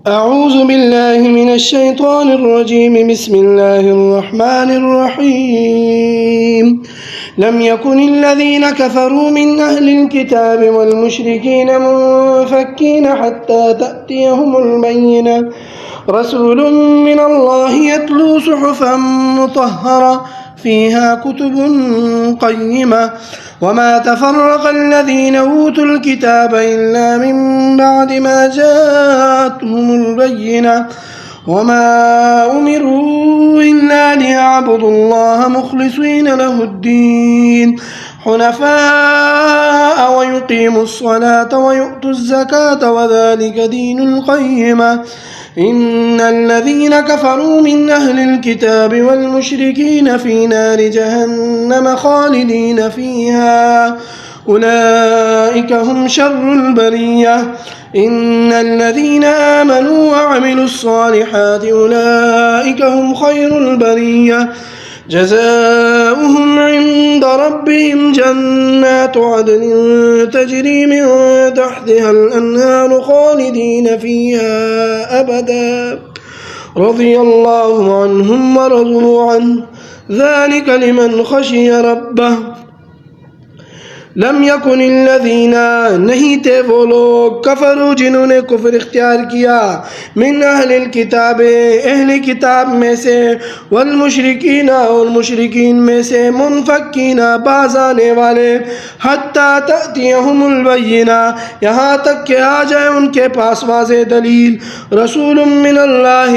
أعوذ بالله من الشيطان الرجيم بسم الله الرحمن الرحيم لم يكن الذين كفروا من أهل الكتاب والمشركين منفكين حتى تأتيهم البينة رسول من الله يتلو صحفا مطهرة فيها كتب قيمة وما تفرق الذين أوتوا الكتاب إلا من بعد ما جاءتهم البينة وما أمروا إلا ليعبدوا الله مخلصين له الدين حنفاء ويقيموا الصلاة ويؤتوا الزكاة وذلك دين القيمة إن الذين كفروا من أهل الكتاب والمشركين في نار جهنم خالدين فيها أولئك هم شر البرية إن الذين آمنوا وعملوا الصالحات أولئك هم خير البرية جزاؤهم عند ربهم جنات عدن تجري من تحتها الأنهار خالدين فيها أبدا رضي الله عنهم ورضوا عنه ذلك لمن خشي ربه لم يكن الذين نہیں تھے وہ لوگ کفروا جنہوں نے کفر اختیار کیا من اہل الکتاب اہل کتاب میں سے والمشرکین اور مشرکین میں سے منفکین باز آنے والے حتی تأتیہم البینہ یہاں تک کہ آ جائے ان کے پاس واضح دلیل رسول من اللہ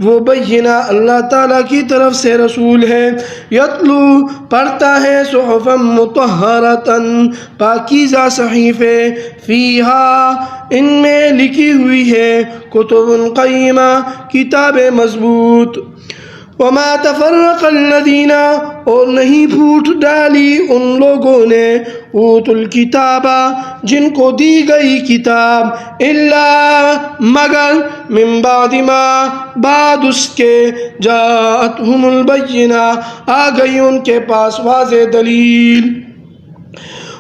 وہ بینہ اللہ تعالیٰ کی طرف سے رسول ہے یتلو پڑھتا ہے صحفا مطہرتاً پاکیزہ صحیفے فیہا ان میں لکھی ہوئی ہے کتب قیمہ کتاب مضبوط وما تفرق الذین اور نہیں پھوٹ ڈالی ان لوگوں نے اوت الکتاب جن کو دی گئی کتاب الا مگر من بعد ما بعد اس کے جاءتہم البینہ آ گئی ان کے پاس واضح دلیل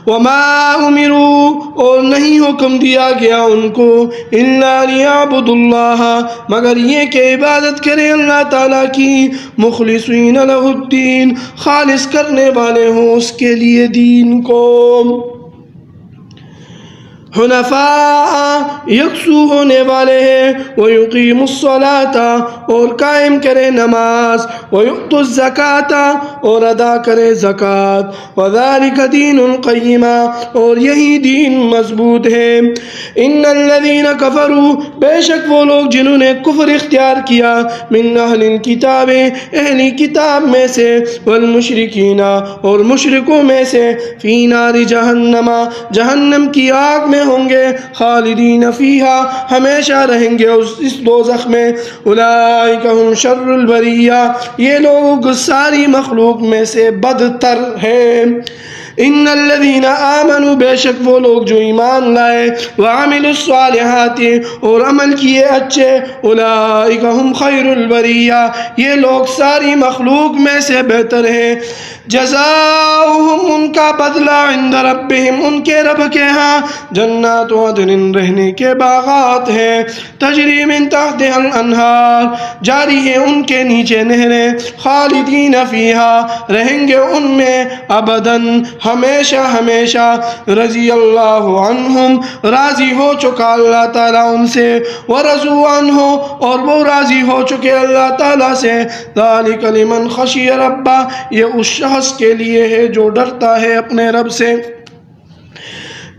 وما امروا اور نہیں حکم دیا گیا ان کو الا لیعبدوا اللہ مگر یہ کہ عبادت کرے اللہ تعالیٰ کی مخلصین لہ الدین خالص کرنے والے ہوں اس کے لیے دین کو حنفاء یکسو ہونے والے ہیں ویقیموا الصلاۃ اور قائم کرے نماز ویؤتوا الزکاۃ اور ادا کرے زکوٰۃ وذالک دین القیمہ اور یہی دین مضبوط ہے ان الذین کفروا بے شک وہ لوگ جنہوں نے کفر اختیار کیا من اہل الکتاب اہل کتاب میں سے والمشرکین اور مشرکوں میں سے فی نار جہنم جہنم کی آگ میں ہوں گے خالدین فیہا ہمیشہ رہیں گے اس دوزخ میں اولئک ہم شر البریہ یہ لوگ ساری مخلوق میں سے بدتر ہیں ان الذین آمنوا بے شک وہ لوگ جو ایمان لائے وعملوا الصالحات اور عمل کیے اچھے اولئک ہم خیر البریہ یہ لوگ ساری مخلوق میں سے بہتر ہیں جزاؤہم ان کا بدلہ عند ربہم ان کے رب کے ہاں جنات عدن رہنے کے باغات ہیں تجری من تحتها الانہار جاری ہیں ان کے نیچے نہریں خالدین فیہا رہیں گے ان میں ابداً ہمیشہ ہمیشہ رضی اللہ عنہم راضی ہو چکا اللہ تعالیٰ ان سے ورضوا عنہ اور وہ راضی ہو چکے اللہ تعالیٰ سے ذالک لمن خشی ربہ یہ اس شخص کے لیے ہے جو ڈرتا ہے اپنے رب سے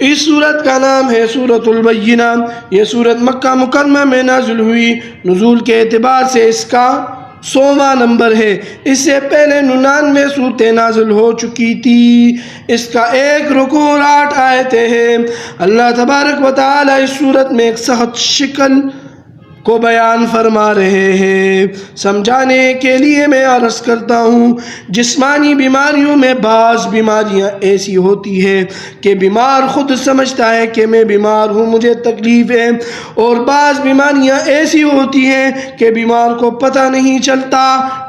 اس سورت کا نام ہے سورۃ البینہ یہ سورت مکہ مکرمہ میں نازل ہوئی نزول کے اعتبار سے اس کا 100واں نمبر ہے اس سے پہلے 99 صورتیں نازل ہو چکی تھی اس کا 1 رکوع اور 8 آیتیں ہیں اللہ تبارک و تعالی اس صورت میں ایک سخت شکل کو بیان فرما رہے ہیں سمجھانے کے لیے میں عرض کرتا ہوں جسمانی بیماریوں میں بعض بیماریاں ایسی ہوتی ہے کہ بیمار خود سمجھتا ہے کہ میں بیمار ہوں مجھے تکلیف ہے اور بعض بیماریاں ایسی ہوتی ہیں کہ بیمار کو پتہ نہیں چلتا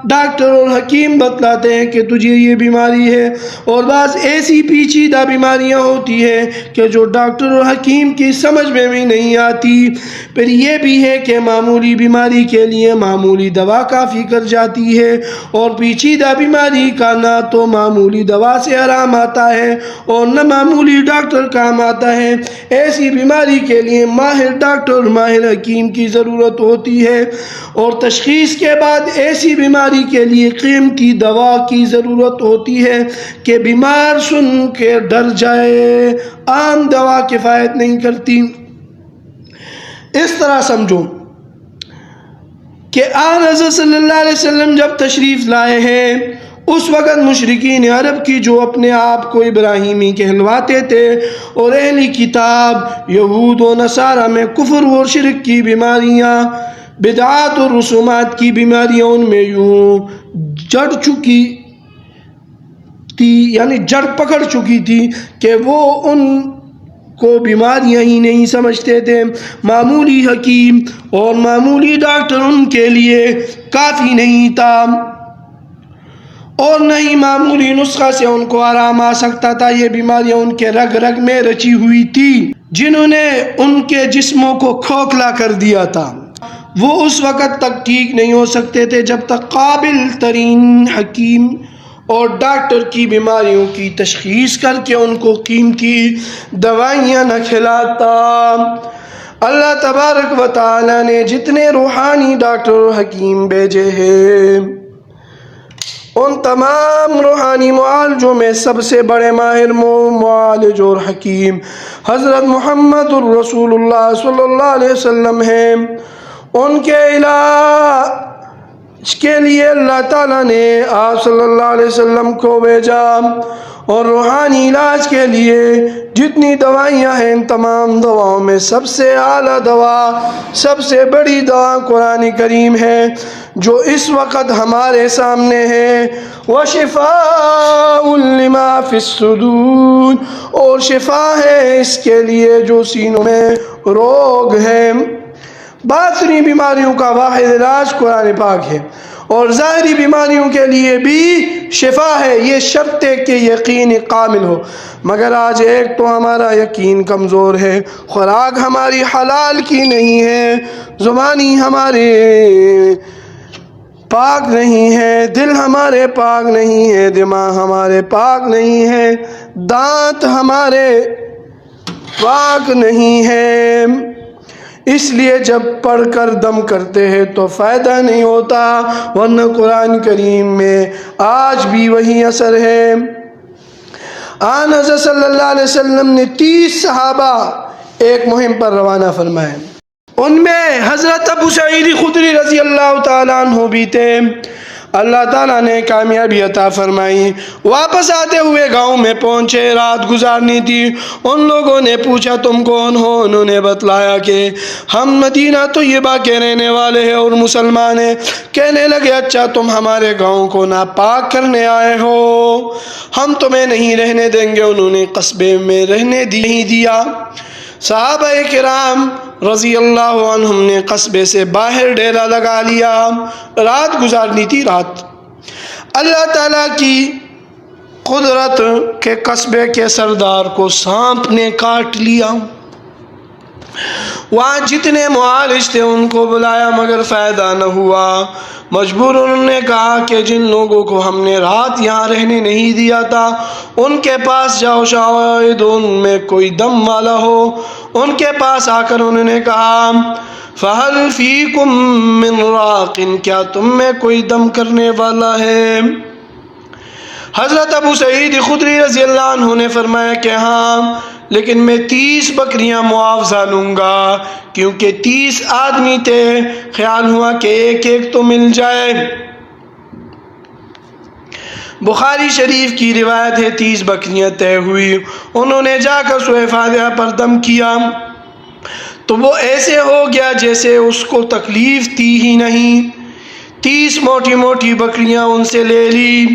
ڈاکٹر اور حکیم بتلاتے ہیں کہ تجھے یہ بیماری ہے، اور بعض ایسی پیچیدہ بیماریاں ہوتی ہیں کہ جو ڈاکٹر اور حکیم کی سمجھ میں بھی نہیں آتی۔ پھر یہ بھی ہے کہ معمولی بیماری کے لیے معمولی دوا کافی کر جاتی ہے، اور پیچیدہ بیماری کا نہ تو معمولی دوا سے آرام آتا ہے اور نہ معمولی ڈاکٹر کام آتا ہے۔ ایسی بیماری کے لیے ماہر ڈاکٹر، ماہر حکیم کی ضرورت ہوتی ہے، اور تشخیص کے بعد ایسی بیماری کے لیے قیمتی دوا کی ضرورت ہوتی ہے کہ بیمار سن کے ڈر جائے۔ عام دوا کفایت نہیں کرتی۔ اس طرح سمجھو کہ آن حضرت صلی اللہ علیہ وسلم جب تشریف لائے ہیں، اس وقت مشرکین عرب کی جو اپنے آپ کو ابراہیمی کہلواتے تھے، اور اہلی کتاب یہود و نصارہ میں کفر و شرک کی بیماریاں، بدعات اور رسومات کی بیماریاں ان میں یوں جڑ چکی تھی، یعنی جڑ پکڑ چکی تھی کہ وہ ان کو بیماریاں ہی نہیں سمجھتے تھے۔ معمولی حکیم اور معمولی ڈاکٹر ان کے لیے کافی نہیں تھا، اور نہ ہی معمولی نسخہ سے ان کو آرام آ سکتا تھا۔ یہ بیماریاں ان کے رگ رگ میں رچی ہوئی تھی، جنہوں نے ان کے جسموں کو کھوکھلا کر دیا تھا۔ وہ اس وقت تک ٹھیک نہیں ہو سکتے تھے جب تک قابل ترین حکیم اور ڈاکٹر کی بیماریوں کی تشخیص کر کے ان کو قیمتی دوائیاں نہ کھلاتا۔ اللہ تبارک و تعالیٰ نے جتنے روحانی ڈاکٹر اور حکیم بھیجے ہیں، ان تمام روحانی معالجوں میں سب سے بڑے ماہر معالج اور حکیم حضرت محمد الرسول اللہ صلی اللہ علیہ وسلم ہیں۔ ان کے علاج کے لیے اللہ تعالیٰ نے آپ صلی اللہ علیہ وسلم کو بھیجا، اور روحانی علاج کے لیے جتنی دوائیاں ہیں، ان تمام دواؤں میں سب سے اعلیٰ دوا، سب سے بڑی دوا قرآن کریم ہے، جو اس وقت ہمارے سامنے ہے۔ وَشِفَاءٌ لِمَا فِي الصُّدُورِ، اور شفا ہے اس کے لیے جو سینوں میں روگ ہے۔ باطنی بیماریوں کا واحد علاج قرآن پاک ہے، اور ظاہری بیماریوں کے لیے بھی شفا ہے، یہ شرط ہے کہ یقین کامل ہو۔ مگر آج ایک تو ہمارا یقین کمزور ہے، خوراک ہماری حلال کی نہیں ہے، زبانی ہمارے پاک نہیں ہے، دل ہمارے پاک نہیں ہے، دماغ ہمارے پاک نہیں ہے، دانت ہمارے پاک نہیں ہے۔ اس لیے جب پڑھ کر دم کرتے ہیں تو فائدہ نہیں ہوتا، ورنہ قرآن کریم میں آج بھی وہی اثر ہے۔ آن حضرت صلی اللہ علیہ وسلم نے 30 صحابہ ایک مہم پر روانہ فرمائے، ان میں حضرت ابو سعید خدری رضی اللہ تعالیٰ عنہ بھی تھے۔ اللہ تعالیٰ نے کامیابی عطا فرمائی۔ واپس آتے ہوئے گاؤں میں پہنچے، رات گزارنی تھی۔ ان لوگوں نے پوچھا تم کون ہو؟ انہوں نے بتلایا کہ ہم مدینہ طیبہ کے رہنے والے ہیں اور مسلمان ہیں۔ کہنے لگے اچھا تم ہمارے گاؤں کو ناپاک کرنے آئے ہو، ہم تمہیں نہیں رہنے دیں گے۔ انہوں نے قصبے میں رہنے نہیں دیا۔ صحابہ کرام رضی اللہ عنہم نے قصبے سے باہر ڈیرا لگا لیا، رات گزارنی تھی۔ رات اللہ تعالیٰ کی قدرت کے قصبے کے سردار کو سانپ نے کاٹ لیا۔ وہاں جتنے معالج تھے ان کو بلایا مگر فائدہ نہ ہوا۔ مجبور انہوں نے کہا کہ جن لوگوں کو ہم نے رات یہاں رہنے نہیں دیا تھا ان کے پاس جاؤ، شاید ان میں کوئی دم والا ہو۔ ان کے پاس آ کر انہوں نے کہا فَهَلْ فِيكُم مِّن رَاقٍ، کیا تم میں کوئی دم کرنے والا ہے؟ حضرت ابو سعید خدری رضی اللہ عنہ نے فرمایا کہ ہاں، لیکن میں 30 بکریاں معاوضہ لوں گا، کیونکہ 30 آدمی تھے، خیال ہوا کہ ایک ایک تو مل جائے۔ بخاری شریف کی روایت ہے 30 بکریاں طے ہوئی۔ انہوں نے جا کر سورہ فاتحہ پر دم کیا تو وہ ایسے ہو گیا جیسے اس کو تکلیف تھی ہی نہیں۔ 30 موٹی موٹی بکریاں ان سے لے لی۔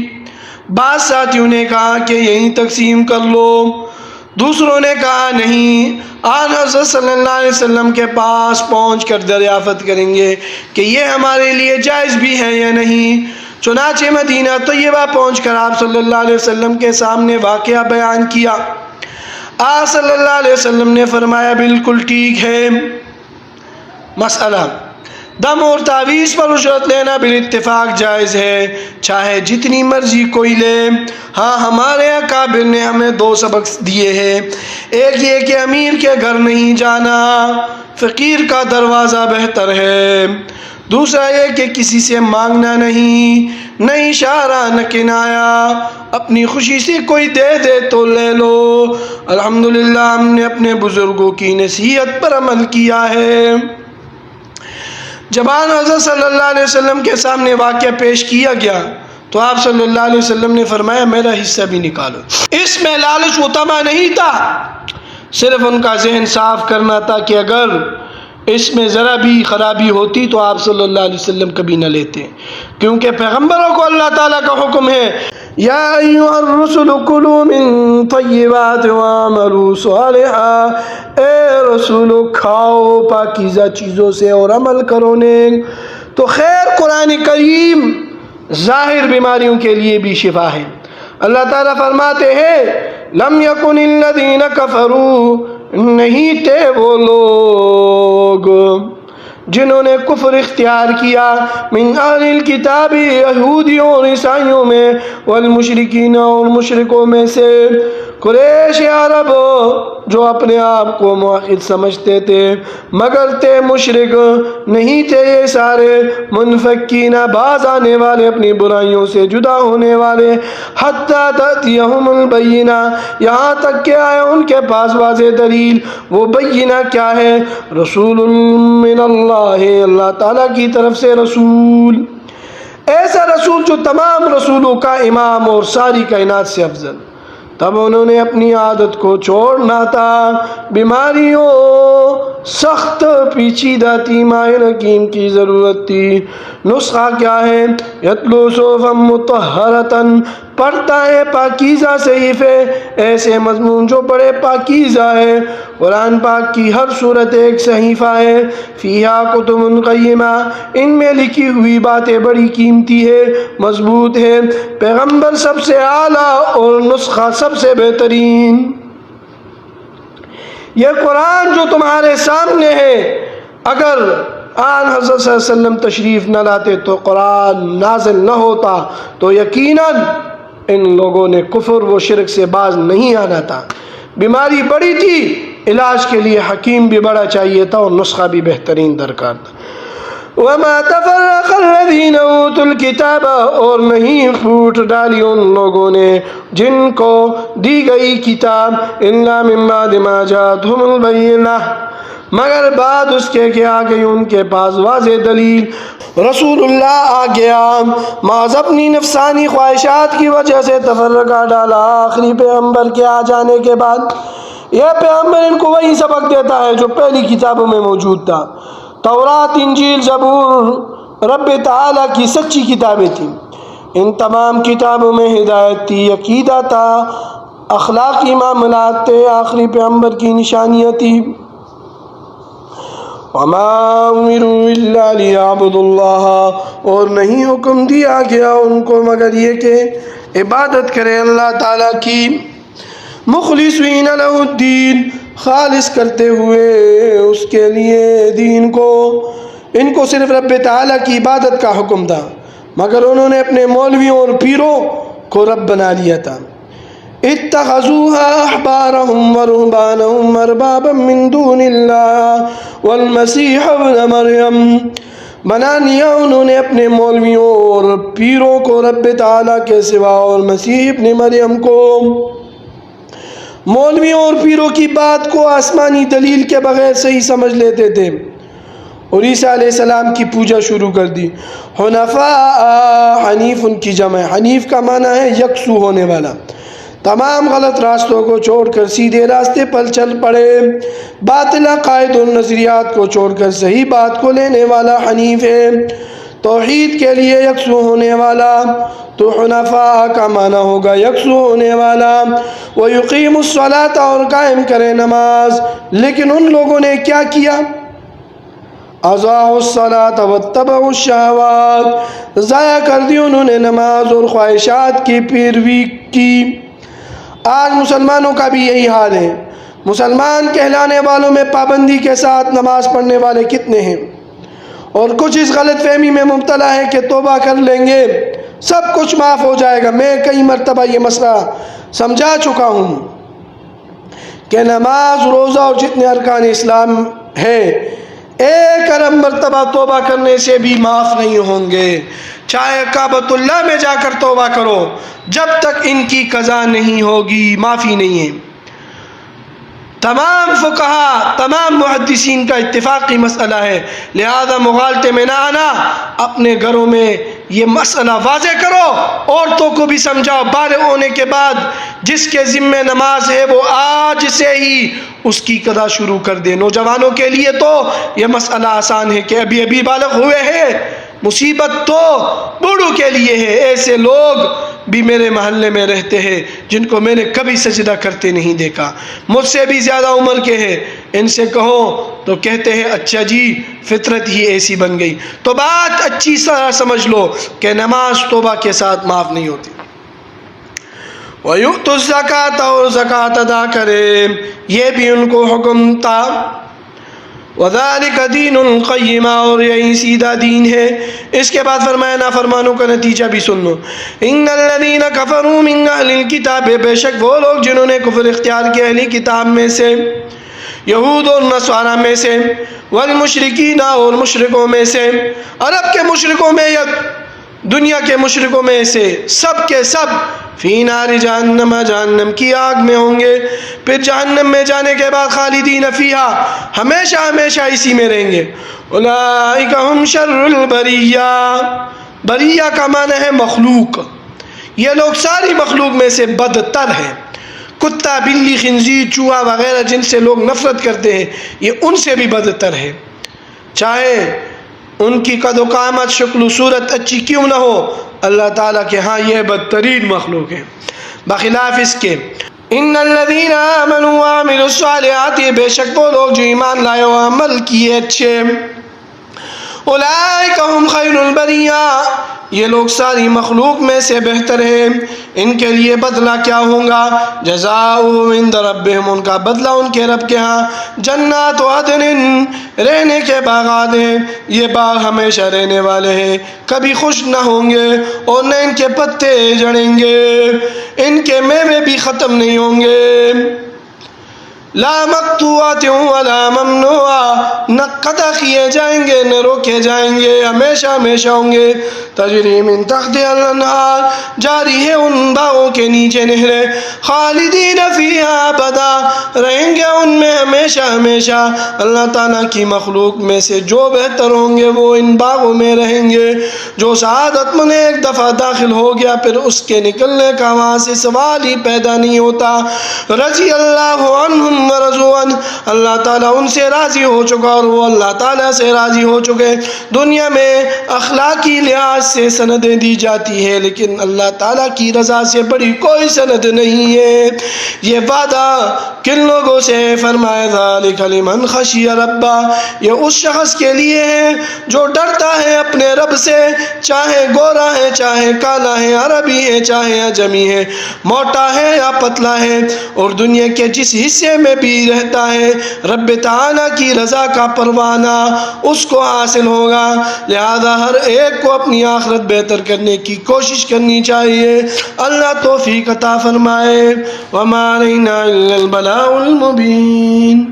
بعض ساتھیوں نے کہا کہ یہیں تقسیم کر لو، دوسروں نے کہا نہیں، آن حضرت صلی اللہ علیہ وسلم کے پاس پہنچ کر دریافت کریں گے کہ یہ ہمارے لیے جائز بھی ہے یا نہیں۔ چنانچہ مدینہ طیبہ پہنچ کر آپ صلی اللہ علیہ وسلم کے سامنے واقعہ بیان کیا۔ آپ صلی اللہ علیہ وسلم نے فرمایا بالکل ٹھیک ہے۔ مسئلہ: دم اور تعویذ پر اجرت لینا بالاتفاق جائز ہے، چاہے جتنی مرضی کوئی لے۔ ہاں، ہمارے اکابر نے ہمیں 2 سبق دیے ہیں۔ ایک یہ کہ امیر کے گھر نہیں جانا، فقیر کا دروازہ بہتر ہے۔ دوسرا یہ کہ کسی سے مانگنا نہیں، نہ اشارہ نہ کنایا، اپنی خوشی سے کوئی دے دے تو لے لو۔ الحمدللہ ہم نے اپنے بزرگوں کی نصیحت پر عمل کیا ہے۔ جب حضرت صلی اللہ علیہ وسلم کے سامنے واقعہ پیش کیا گیا تو آپ صلی اللہ علیہ وسلم نے فرمایا میرا حصہ بھی نکالو۔ اس میں لالچ و طمع نہیں تھا، صرف ان کا ذہن صاف کرنا تھا کہ اگر اس میں ذرا بھی خرابی ہوتی تو آپ صلی اللہ علیہ وسلم کبھی نہ لیتے، کیونکہ پیغمبروں کو اللہ تعالیٰ کا حکم ہے یا ایھا الرسل کلوا من طیبات واعملوا صالحا، اے رسولو کھاؤ پاکیزہ چیزوں سے اور عمل کرو نیک۔ تو خیر قرآن کریم ظاہر بیماریوں کے لیے بھی شفا ہے۔ اللہ تعالیٰ فرماتے ہیں لم یکن الذین کفروا، نہیں تھے وہ لوگ جنہوں نے کفر اختیار کیا، من اہل الکتاب، یہودیوں اور عیسائیوں میں، والمشرکین اور مشرکوں میں سے، قریش عرب جو اپنے آپ کو موحد سمجھتے تھے مگر تھے مشرک، نہیں تھے یہ سارے منفکین، باز آنے والے، اپنی برائیوں سے جدا ہونے والے، حتی تأتیہم البینہ، یہاں تک کہ آئے ان کے پاس واضح دلیل۔ وہ بینہ کیا ہے؟ رسول من اللہ، اللہ تعالیٰ کی طرف سے رسول، ایسا رسول جو تمام رسولوں کا امام اور ساری کائنات سے افضل۔ تب انہوں نے اپنی عادت کو چھوڑنا تھا، بیماریوں سخت پیچیدہ تھی، ماہر حکیم کی ضرورت تھی۔ نسخہ کیا ہے؟ یتلو صحفا مطہرۃ، پڑھتا ہے پاکیزہ صحیفے، ایسے مضمون جو بڑے پاکیزہ ہے۔ قرآن پاک کی ہر صورت ایک صحیفہ ہے، فیہا کتب قیمہ، ان میں لکھی ہوئی باتیں بڑی قیمتی ہے، مضبوط ہے، پیغمبر سب سے اعلیٰ اور نسخہ سب سے بہترین۔ یہ قرآن جو تمہارے سامنے ہے، اگر آن حضرت صلی اللہ علیہ وسلم تشریف نہ لاتے تو قرآن نازل نہ ہوتا، تو یقیناً ان لوگوں نے کفر و شرک سے باز نہیں آنا تھا۔ بیماری بڑی تھی، علاج کے لیے حکیم بھی بڑا چاہیے تھا اور نسخہ بھی بہترین درکار تھا۔ وَمَا تَفَرَّقَ الَّذِينَ أُوتُوا الْكِتَابَ، اور نہیں پھوٹ ڈالی ان لوگوں نے جن کو دی گئی کتاب، إِلَّا مِن بَعْدِ مَا جَاءَتْهُمُ الْبَيِّنَةُ، مگر بعد اس کے کہ آ گئی ان کے پاس واضح دلیل۔ رسول اللہ آ گیا، محض اپنی نفسانی خواہشات کی وجہ سے تفرقہ ڈالا۔ آخری پیغمبر کے آ جانے کے بعد یہ پیغمبر ان کو وہی سبق دیتا ہے جو پہلی کتابوں میں موجود تھا۔ تورات، انجیل، زبور رب تعالیٰ کی سچی کتابیں تھیں۔ ان تمام کتابوں میں ہدایت تھی، عقیدہ تھا، اخلاقی معاملات تھے، آخری پیغمبر کی نشانیاں تھی۔ وَمَا أُمِرُوا إِلَّا لِيَعْبُدُوا اللَّهَ، اور نہیں حکم دیا گیا ان کو مگر یہ کہ عبادت کرے اللہ تعالیٰ کی، مخلصین لہ الدین، خالص کرتے ہوئے اس کے لیے دین کو۔ ان کو صرف رب تعالیٰ کی عبادت کا حکم تھا مگر انہوں نے اپنے مولویوں اور پیروں کو رب بنا لیا تھا۔ اتخذوها احبارهم ورهبانهم اربابا من دون اللہ والمسیح ابن مریم، بنا لیا انہوں نے اپنے مولویوں اور پیروں کو رب تعالیٰ کے سوا اور مسیح ابن مریم کو۔ مولویوں اور پیروں کی بات کو آسمانی دلیل کے بغیر صحیح سمجھ لیتے تھے اور عیسیٰ علیہ السلام کی پوجا شروع کر دی۔ حنفاء، حنیف ان کی جمع ہے، حنیف کا معنی ہے یکسو ہونے والا، تمام غلط راستوں کو چھوڑ کر سیدھے راستے پر چل پڑے، باطل عقائد اور نظریات کو چھوڑ کر صحیح بات کو لینے والا حنیف ہے، توحید کے لیے یکسو ہونے والا۔ تو حنفاء کا معنی ہوگا یکسو ہونے والا۔ وَيُقِيمُ الصَّلَاةَ، اور قائم کرے نماز۔ لیکن ان لوگوں نے کیا کیا؟ اضاعوا الصلاۃ واتبعوا الشہوات، ضائع کر دی انہوں نے نماز اور خواہشات کی پیروی کی۔ آج مسلمانوں کا بھی یہی حال ہے۔ مسلمان کہلانے والوں میں پابندی کے ساتھ نماز پڑھنے والے کتنے ہیں، اور کچھ اس غلط فہمی میں مبتلا ہے کہ توبہ کر لیں گے سب کچھ معاف ہو جائے گا۔ میں کئی مرتبہ یہ مسئلہ سمجھا چکا ہوں کہ نماز، روزہ اور جتنے ارکان اسلام ہے 1 ارب مرتبہ توبہ کرنے سے بھی معاف نہیں ہوں گے، چاہے کعبۃ اللہ میں جا کر توبہ کرو، جب تک ان کی قضا نہیں ہوگی معافی نہیں ہے۔ تمام فقہا، تمام محدثین کا اتفاقی مسئلہ ہے، لہذا مغالطے میں نہ آنا، اپنے گھروں میں یہ مسئلہ واضح کرو، عورتوں کو بھی سمجھاؤ، بالغ ہونے کے بعد جس کے ذمہ نماز ہے وہ آج سے ہی اس کی قضا شروع کر دے۔ نوجوانوں کے لیے تو یہ مسئلہ آسان ہے کہ ابھی ابھی بالغ ہوئے ہیں، مصیبت تو بوڑھوں کے لیے ہے۔ ایسے لوگ بھی میرے محلے میں رہتے ہیں جن کو میں نے کبھی سجدہ کرتے نہیں دیکھا، مجھ سے بھی زیادہ عمر کے ہیں، ان سے کہو تو کہتے ہیں اچھا جی فطرت ہی ایسی بن گئی۔ تو بات اچھی طرح سمجھ لو کہ نماز توبہ کے ساتھ معاف نہیں ہوتی۔ وَيُؤْتُ الزَّكَاةَ، اور زکوٰۃ ادا کرے، یہ بھی ان کو حکم تھا۔ وَذَلِكَ دِينُ الْقَيِّمَةُ، اور یہی سیدھا دین ہے۔ اس کے بعد فرمایا نافرمانوں کا نتیجہ بھی سن لو۔ إِنَّ الَّذِينَ كَفَرُوا مِنْ أَهْلِ الْكِتَابِ، بے شک وہ لوگ جنہوں نے کفر اختیار کیا اہلی کتاب میں سے، یہود اور نصارہ میں سے، والمشرکین، اور مشرکوں میں سے، عرب کے مشرکوں میں یا دنیا کے مشرکوں میں سے، سب کے سب فی نار جہنم، جہنم کی آگ میں ہوں گے، پھر جہنم میں جانے کے بعد خالدین فیہا، ہمیشہ ہمیشہ اسی میں رہیں گے۔ اولئک ہم شر البریہ، بریہ کا معنی ہے مخلوق، یہ لوگ ساری مخلوق میں سے بدتر ہیں۔ کتا، بلی، خنزیر، چوہا وغیرہ جن سے لوگ نفرت کرتے ہیں یہ ان سے بھی بدتر ہے، چاہے ان کی قد و قامت، شکل و صورت اچھی کیوں نہ ہو، اللہ تعالیٰ کے ہاں یہ بدترین مخلوق ہے۔ بخلاف اس کے ان الذین آمنوا وعملوا الصالحات، بے شک وہ لوگ جو ایمان لائے و عمل کیے اچھے، اولئک ہم خیر البریہ، یہ لوگ ساری مخلوق میں سے بہتر ہیں۔ ان کے لیے بدلہ کیا ہوگا؟ جزاؤہم عند ربہم، ان کا بدلہ ان کے رب کے ہاں، جنات عدن، رہنے کے باغات ہیں، یہ باغ ہمیشہ رہنے والے ہیں، کبھی خشک نہ ہوں گے اور نہ ان کے پتے جھڑیں گے، ان کے میوے بھی ختم نہیں ہوں گے، لا مقطوعات ولا ممنوعہ، نہ قطع کیے جائیں گے نہ روکے جائیں گے، ہمیشہ ہمیشہ ہوں گے۔ تجری من تحتہا الانہار، جاری ہے ان باغوں کے نیچے نہریں، خالدین فیہا ابدا، رہیں گے ان میں ہمیشہ ہمیشہ۔ اللہ تعالیٰ کی مخلوق میں سے جو بہتر ہوں گے وہ ان باغوں میں رہیں گے۔ جو سعادت مند ایک دفعہ داخل ہو گیا پھر اس کے نکلنے کا وہاں سے سوال ہی پیدا نہیں ہوتا۔ رضی اللہ عنہم ورضوا عنہ، اللہ تعالیٰ ان سے راضی ہو چکا اور وہ اللہ تعالیٰ سے راضی ہو چکے۔ دنیا میں اخلاقی لحاظ سے سندیں دی جاتی ہے لیکن اللہ تعالیٰ کی رضا سے بڑی کوئی سند نہیں ہے۔ یہ وعدہ کن لوگوں سے فرمایا؟ ذالک لمن خشی ربہ، یہ اس شخص کے لیے ہے جو ڈرتا ہے اپنے رب سے، چاہے گورا ہے چاہے کالا ہے، عربی ہے چاہے اجمی ہے، موٹا ہے یا پتلا ہے، اور دنیا کے جس حصے میں بھی رہتا ہے رب تعالیٰ کی رضا کا پروانہ اس کو حاصل ہوگا۔ لہذا ہر ایک کو اپنی آخرت بہتر کرنے کی کوشش کرنی چاہیے۔ اللہ توفیق عطا فرمائے۔ وما علینا الا البلاغ المبین۔